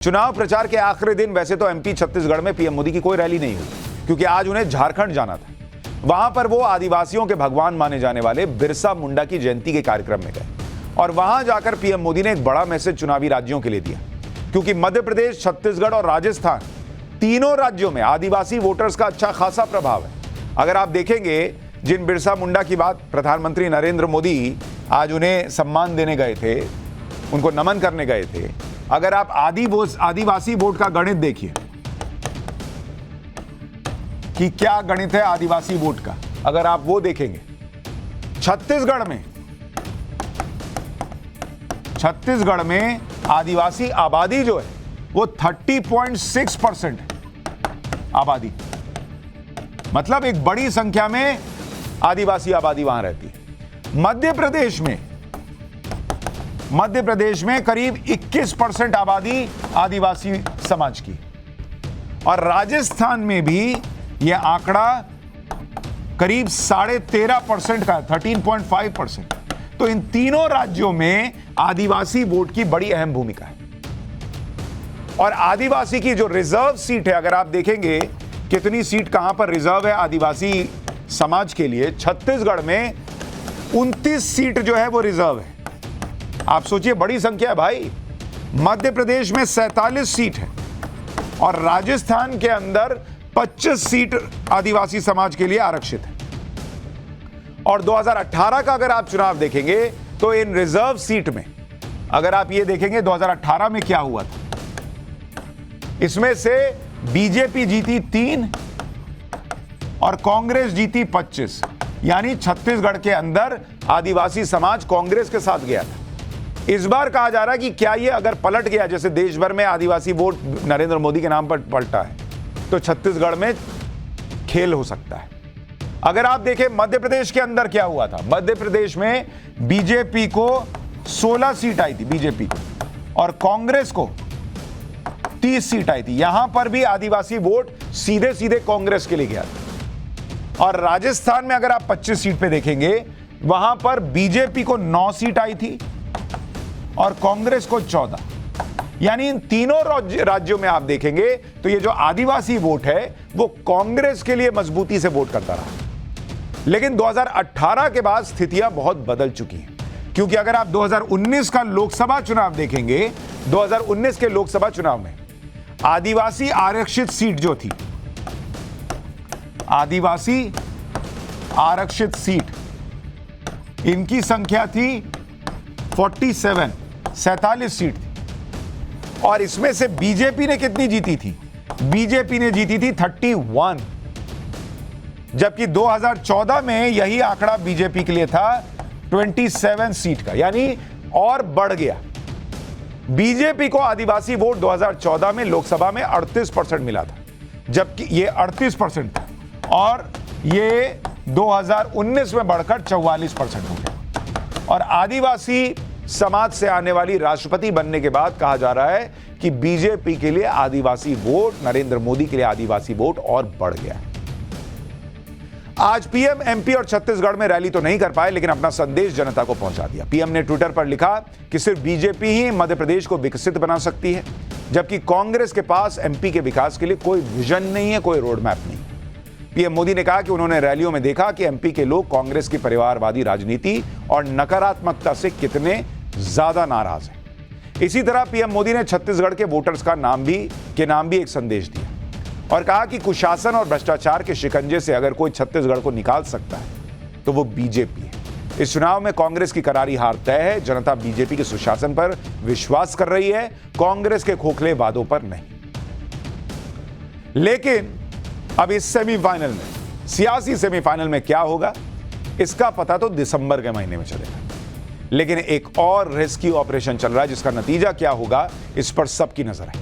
चुनाव प्रचार के आखिरी दिन वैसे तो एमपी छत्तीसगढ़ में पीएम मोदी की कोई रैली नहीं हुई, क्योंकि आज उन्हें झारखंड जाना था। वहां पर वो आदिवासियों के भगवान माने जाने वाले बिरसा मुंडा की जयंती के कार्यक्रम में गए और वहां जाकर पीएम मोदी ने एक बड़ा मैसेज चुनावी राज्यों के लिए दिया, क्योंकि मध्य प्रदेश, छत्तीसगढ़ और राजस्थान तीनों राज्यों में आदिवासी वोटर्स का अच्छा खासा प्रभाव है। अगर आप देखेंगे, जिन बिरसा मुंडा की बात प्रधानमंत्री नरेंद्र मोदी आज उन्हें सम्मान देने गए थे, उनको नमन करने गए थे, अगर आप आदिवासी वोट का गणित देखिए कि क्या गणित है आदिवासी वोट का, अगर आप वो देखेंगे, छत्तीसगढ़ में आदिवासी आबादी जो है वो 30.6% है आबादी, मतलब एक बड़ी संख्या में आदिवासी आबादी वहां रहती है। मध्य प्रदेश में करीब 21% आबादी आदिवासी समाज की, और राजस्थान में भी यह आंकड़ा करीब 13.5% का है, 13.5%। तो इन तीनों राज्यों में आदिवासी वोट की बड़ी अहम भूमिका है। और आदिवासी की जो रिजर्व सीट है, अगर आप देखेंगे कितनी सीट कहां पर रिजर्व है आदिवासी समाज के लिए, छत्तीसगढ़ में 29 सीट जो है वो रिजर्व है। आप सोचिए, बड़ी संख्या है भाई। मध्य प्रदेश में 47 सीट है और राजस्थान के अंदर 25 सीट आदिवासी समाज के लिए आरक्षित है। और 2018 का अगर आप चुनाव देखेंगे तो इन रिजर्व सीट में अगर आप ये देखेंगे 2018 में क्या हुआ था, इसमें से बीजेपी जीती 3 और कांग्रेस जीती 25, यानी छत्तीसगढ़ के अंदर आदिवासी समाज कांग्रेस के साथ गया था। इस बार कहा जा रहा है कि क्या ये अगर पलट गया, जैसे देश भर में आदिवासी वोट नरेंद्र मोदी के नाम पर पलटा है, तो छत्तीसगढ़ में खेल हो सकता है। अगर आप देखें मध्य प्रदेश के अंदर क्या हुआ था, मध्य प्रदेश में बीजेपी को 16 सीट आई थी बीजेपी को, और कांग्रेस को 30 सीट आई थी। यहां पर भी आदिवासी वोट सीधे सीधे कांग्रेस के लिए गया था। और राजस्थान में अगर आप 25 सीट पे देखेंगे, वहां पर बीजेपी को 9 सीट आई थी और कांग्रेस को 14। यानी इन तीनों राज्यों में आप देखेंगे तो ये जो आदिवासी वोट है वो कांग्रेस के लिए मजबूती से वोट करता रहा। लेकिन 2018 के बाद स्थितियां बहुत बदल चुकी हैं, क्योंकि अगर आप 2019 का लोकसभा चुनाव देखेंगे, 2019 के लोकसभा चुनाव में आदिवासी आरक्षित सीट जो थी, आदिवासी आरक्षित सीट, इनकी संख्या थी 47 सीट थी। और इसमें से बीजेपी ने कितनी जीती थी? बीजेपी ने जीती थी 31, जबकि 2014 में यही आंकड़ा बीजेपी के लिए था 27 सीट का, यानी और बढ़ गया। बीजेपी को आदिवासी वोट 2014 में लोकसभा में 38% मिला था, जबकि ये 38% था, और ये 2019 में बढ़कर 44% हो गया। और आदिवासी समाज से आने वाली राष्ट्रपति बनने के बाद कहा जा रहा है कि बीजेपी के लिए आदिवासी वोट, नरेंद्र मोदी के लिए आदिवासी वोट और बढ़ गया है। आज पीएम एमपी और छत्तीसगढ़ में रैली तो नहीं कर पाए, लेकिन अपना संदेश जनता को पहुंचा दिया। पीएम ने ट्विटर पर लिखा कि सिर्फ बीजेपी ही मध्य प्रदेश को विकसित बना सकती है, जबकि कांग्रेस के पास एमपी के विकास के लिए कोई विजन नहीं है, कोई रोड मैप नहीं। पीएम मोदी ने कहा कि उन्होंने रैलियों में देखा कि एमपी के लोग कांग्रेस की परिवारवादी राजनीति और नकारात्मकता से कितने ज्यादा नाराज हैं। इसी तरह पीएम मोदी ने छत्तीसगढ़ के वोटर्स का नाम भी एक संदेश दिया और कहा कि कुशासन और भ्रष्टाचार के शिकंजे से अगर कोई छत्तीसगढ़ को निकाल सकता है तो वो बीजेपी है। इस चुनाव में कांग्रेस की करारी हार तय है। जनता बीजेपी के सुशासन पर विश्वास कर रही है, कांग्रेस के खोखले वादों पर नहीं। लेकिन अब इस सेमीफाइनल में, सियासी सेमीफाइनल में क्या होगा, इसका पता तो दिसंबर के महीने में चलेगा। लेकिन एक और रेस्क्यू ऑपरेशन चल रहा है, जिसका नतीजा क्या होगा इस पर सबकी नजर है।